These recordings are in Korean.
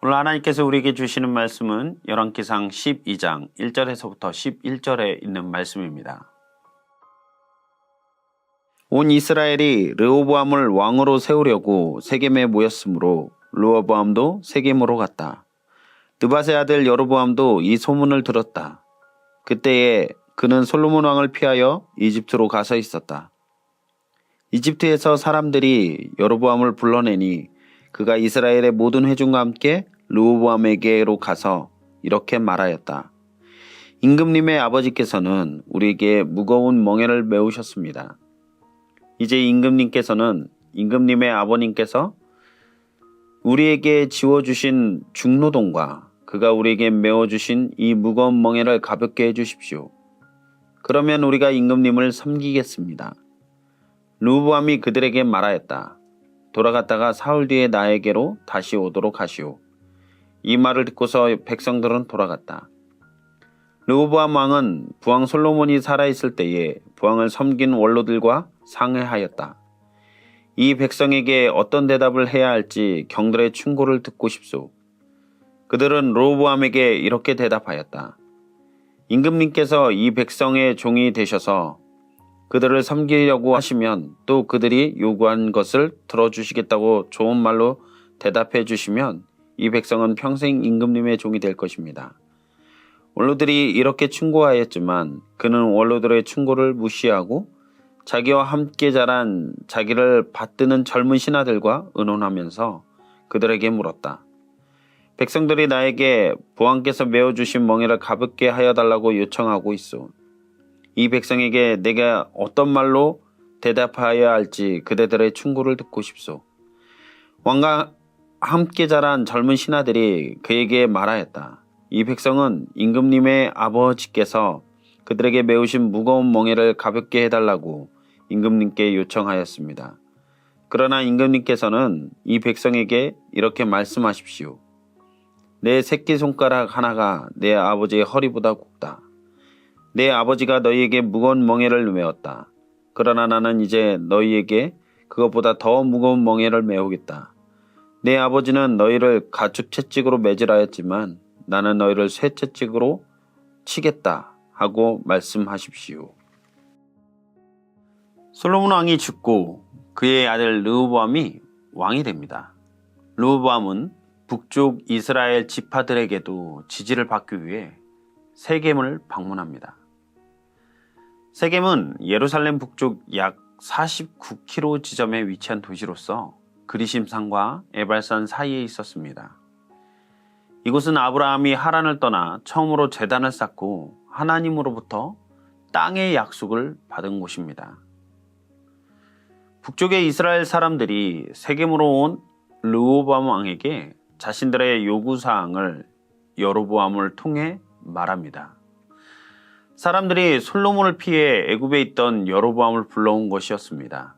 오늘 하나님께서 우리에게 주시는 말씀은 열왕기상 12장 1절에서부터 11절에 있는 말씀입니다. 온 이스라엘이 르호보암을 왕으로 세우려고 세겜에 모였으므로 르호보암도 세겜으로 갔다. 느밧의 아들 여로보암도 이 소문을 들었다. 그때에 그는 솔로몬 왕을 피하여 이집트로 가서 있었다. 이집트에서 사람들이 여로보암을 불러내니 그가 이스라엘의 모든 회중과 함께 르호보암에게로 가서 이렇게 말하였다. 임금님의 아버지께서는 우리에게 무거운 멍에를 메우셨습니다. 이제 임금님의 아버님께서 우리에게 지워주신 중노동과 그가 우리에게 메워주신 이 무거운 멍에를 가볍게 해주십시오. 그러면 우리가 임금님을 섬기겠습니다. 르호보암이 그들에게 말하였다. 돌아갔다가 사흘 뒤에 나에게로 다시 오도록 하시오. 이 말을 듣고서 백성들은 돌아갔다. 르호보암 왕은 부왕 솔로몬이 살아있을 때에 부왕을 섬긴 원로들과 상회하였다. 이 백성에게 어떤 대답을 해야 할지 경들의 충고를 듣고 싶소. 그들은 르호보암에게 이렇게 대답하였다. 임금님께서 이 백성의 종이 되셔서 그들을 섬기려고 하시면 또 그들이 요구한 것을 들어주시겠다고 좋은 말로 대답해 주시면 이 백성은 평생 임금님의 종이 될 것입니다. 원로들이 이렇게 충고하였지만 그는 원로들의 충고를 무시하고 자기와 함께 자란 자기를 받드는 젊은 신하들과 의논하면서 그들에게 물었다. 백성들이 나에게 부왕께서 메어주신 멍에를 가볍게 하여 달라고 요청하고 있소. 이 백성에게 내가 어떤 말로 대답하여야 할지 그대들의 충고를 듣고 싶소. 왕과 함께 자란 젊은 신하들이 그에게 말하였다. 이 백성은 임금님의 아버지께서 그들에게 메우신 무거운 멍에를 가볍게 해달라고 임금님께 요청하였습니다. 그러나 임금님께서는 이 백성에게 이렇게 말씀하십시오. 내 새끼손가락 하나가 내 아버지의 허리보다 굵다. 내 아버지가 너희에게 무거운 멍에를 메웠다. 그러나 나는 이제 너희에게 그것보다 더 무거운 멍에를 메우겠다. 내 아버지는 너희를 가축 채찍으로 매질하였지만 나는 너희를 쇠 채찍으로 치겠다 하고 말씀하십시오. 솔로몬 왕이 죽고 그의 아들 르호보암이 왕이 됩니다. 르호보암은 북쪽 이스라엘 지파들에게도 지지를 받기 위해 세겜을 방문합니다. 세겜은 예루살렘 북쪽 약 49km 지점에 위치한 도시로서 그리심산과 에발산 사이에 있었습니다. 이곳은 아브라함이 하란을 떠나 처음으로 제단을 쌓고 하나님으로부터 땅의 약속을 받은 곳입니다. 북쪽의 이스라엘 사람들이 세겜으로 온 르호보암 왕에게 자신들의 요구사항을 여로보암을 통해 말합니다. 사람들이 솔로몬을 피해 애굽에 있던 여로보암을 불러온 것이었습니다.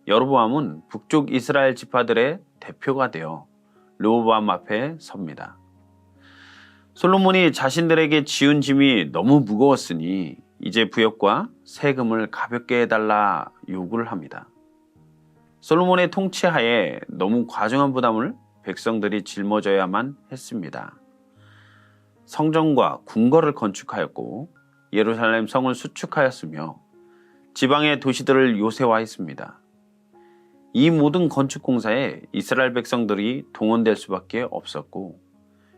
여로보암은 북쪽 이스라엘 지파들의 대표가 되어 르호보암 앞에 섭니다. 솔로몬이 자신들에게 지은 짐이 너무 무거웠으니 이제 부역과 세금을 가볍게 해달라 요구를 합니다. 솔로몬의 통치하에 너무 과중한 부담을 백성들이 짊어져야만 했습니다. 성전과 궁궐을 건축하였고 예루살렘 성을 수축하였으며 지방의 도시들을 요새화했습니다. 이 모든 건축 공사에 이스라엘 백성들이 동원될 수밖에 없었고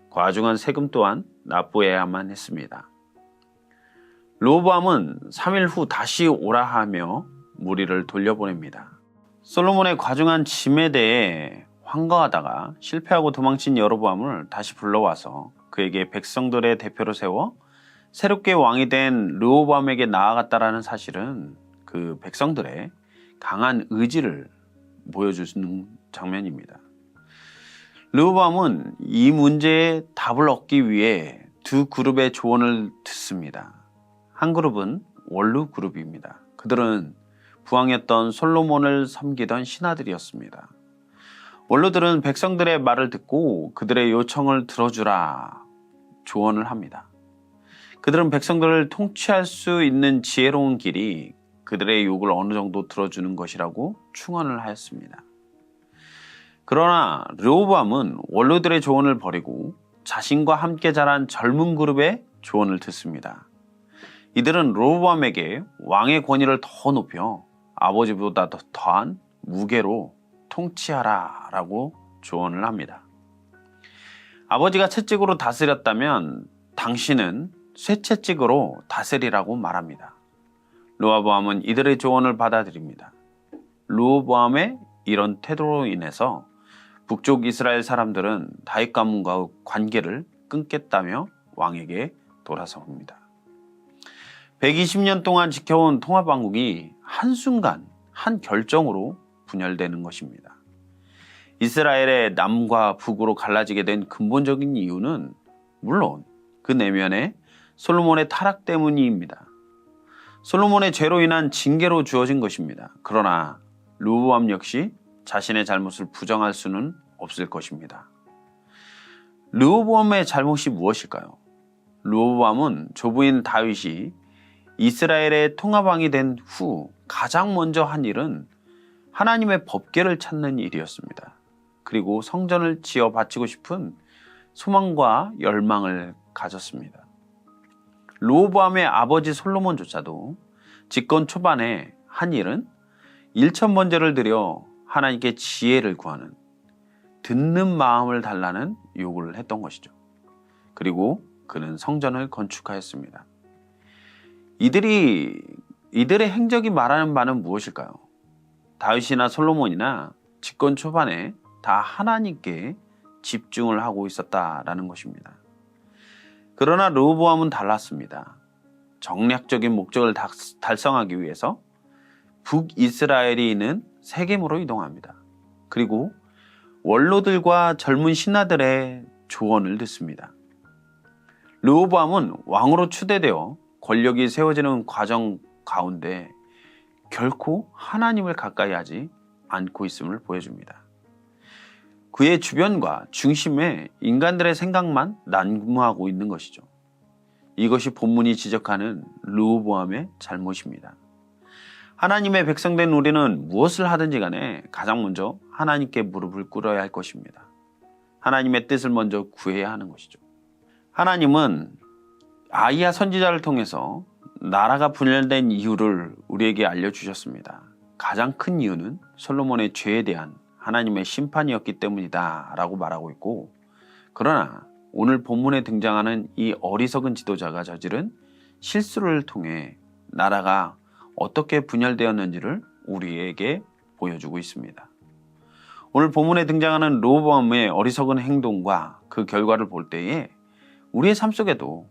과중한 세금 또한 납부해야만 했습니다. 르호보암은 3일 후 다시 오라 하며 무리를 돌려보냅니다. 솔로몬의 과중한 짐에 대해 황가하다가 실패하고 도망친 여로보암을 다시 불러와서 그에게 백성들의 대표로 세워 새롭게 왕이 된 르호보암에게 나아갔다라는 사실은 그 백성들의 강한 의지를 보여주는 장면입니다. 르호보암은 이 문제에 답을 얻기 위해 두 그룹의 조언을 듣습니다. 한 그룹은 원로 그룹입니다. 그들은 부왕이었던 솔로몬을 섬기던 신하들이었습니다. 원로들은 백성들의 말을 듣고 그들의 요청을 들어주라 조언을 합니다. 그들은 백성들을 통치할 수 있는 지혜로운 길이 그들의 요구를 어느 정도 들어주는 것이라고 충언을 하였습니다. 그러나 르호보암은 원로들의 조언을 버리고 자신과 함께 자란 젊은 그룹의 조언을 듣습니다. 이들은 르호보암에게 왕의 권위를 더 높여 아버지보다 더한 무게로 통치하라 라고 조언을 합니다. 아버지가 채찍으로 다스렸다면 당신은 쇠채찍으로 다스리라고 말합니다. 르호보암은 이들의 조언을 받아들입니다. 르호보암의 이런 태도로 인해서 북쪽 이스라엘 사람들은 다윗 가문과의 관계를 끊겠다며 왕에게 돌아섭니다. 120년 동안 지켜온 통합왕국이 한순간 한 결정으로 분열되는 것입니다. 이스라엘의 남과 북으로 갈라지게 된 근본적인 이유는 물론 그 내면에 솔로몬의 타락 때문입니다. 솔로몬의 죄로 인한 징계로 주어진 것입니다. 그러나 르호보암 역시 자신의 잘못을 부정할 수는 없을 것입니다. 르호보암의 잘못이 무엇일까요? 르호보암은 조부인 다윗이 이스라엘의 통합왕이 된 후 가장 먼저 한 일은 하나님의 법궤를 찾는 일이었습니다. 그리고 성전을 지어 바치고 싶은 소망과 열망을 가졌습니다. 르호보암의 아버지 솔로몬조차도 집권 초반에 한 일은 일천번제를 드려 하나님께 지혜를 구하는, 듣는 마음을 달라는 요구를 했던 것이죠. 그리고 그는 성전을 건축하였습니다. 이들의 행적이 말하는 바는 무엇일까요? 다윗이나 솔로몬이나 집권 초반에 다 하나님께 집중을 하고 있었다라는 것입니다. 그러나 르호보암은 달랐습니다. 정략적인 목적을 달성하기 위해서 북이스라엘이 있는 세겜으로 이동합니다. 그리고 원로들과 젊은 신하들의 조언을 듣습니다. 르호보암은 왕으로 추대되어 권력이 세워지는 과정 가운데 결코 하나님을 가까이 하지 않고 있음을 보여줍니다. 그의 주변과 중심에 인간들의 생각만 난무하고 있는 것이죠. 이것이 본문이 지적하는 르호보암의 잘못입니다. 하나님의 백성된 우리는 무엇을 하든지 간에 가장 먼저 하나님께 무릎을 꿇어야 할 것입니다. 하나님의 뜻을 먼저 구해야 하는 것이죠. 하나님은 아이야 선지자를 통해서 나라가 분열된 이유를 우리에게 알려주셨습니다. 가장 큰 이유는 솔로몬의 죄에 대한 하나님의 심판이었기 때문이다 라고 말하고 있고, 그러나 오늘 본문에 등장하는 이 어리석은 지도자가 저지른 실수를 통해 나라가 어떻게 분열되었는지를 우리에게 보여주고 있습니다. 오늘 본문에 등장하는 르호보암의 어리석은 행동과 그 결과를 볼 때에 우리의 삶 속에도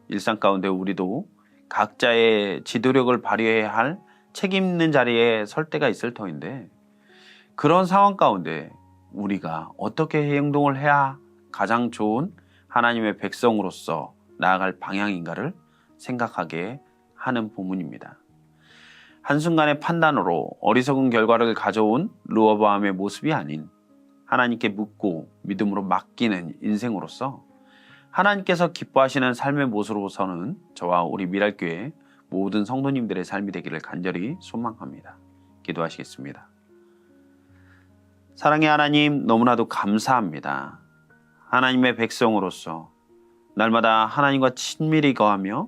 일상 가운데 우리도 각자의 지도력을 발휘해야 할 책임 있는 자리에 설 때가 있을 터인데, 그런 상황 가운데 우리가 어떻게 행동을 해야 가장 좋은 하나님의 백성으로서 나아갈 방향인가를 생각하게 하는 본문입니다. 한순간의 판단으로 어리석은 결과를 가져온 르호보암의 모습이 아닌 하나님께 묻고 믿음으로 맡기는 인생으로서 하나님께서 기뻐하시는 삶의 모습으로서는 저와 우리 미랄교회 모든 성도님들의 삶이 되기를 간절히 소망합니다. 기도하시겠습니다. 사랑의 하나님, 너무나도 감사합니다. 하나님의 백성으로서 날마다 하나님과 친밀히 거하며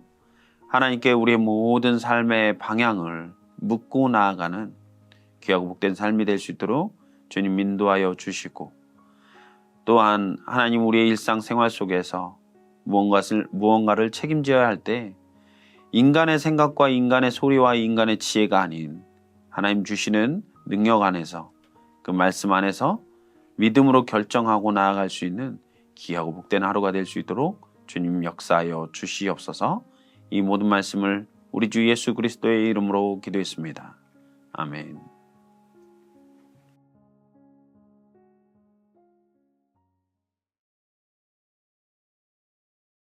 하나님께 우리의 모든 삶의 방향을 묻고 나아가는 귀하고 복된 삶이 될 수 있도록 주님 인도하여 주시고, 또한 하나님 우리의 일상생활 속에서 무언가를 책임져야 할 때 인간의 생각과 인간의 소리와 인간의 지혜가 아닌 하나님 주시는 능력 안에서, 그 말씀 안에서 믿음으로 결정하고 나아갈 수 있는 귀하고 복된 하루가 될 수 있도록 주님 역사하여 주시옵소서. 이 모든 말씀을 우리 주 예수 그리스도의 이름으로 기도했습니다. 아멘.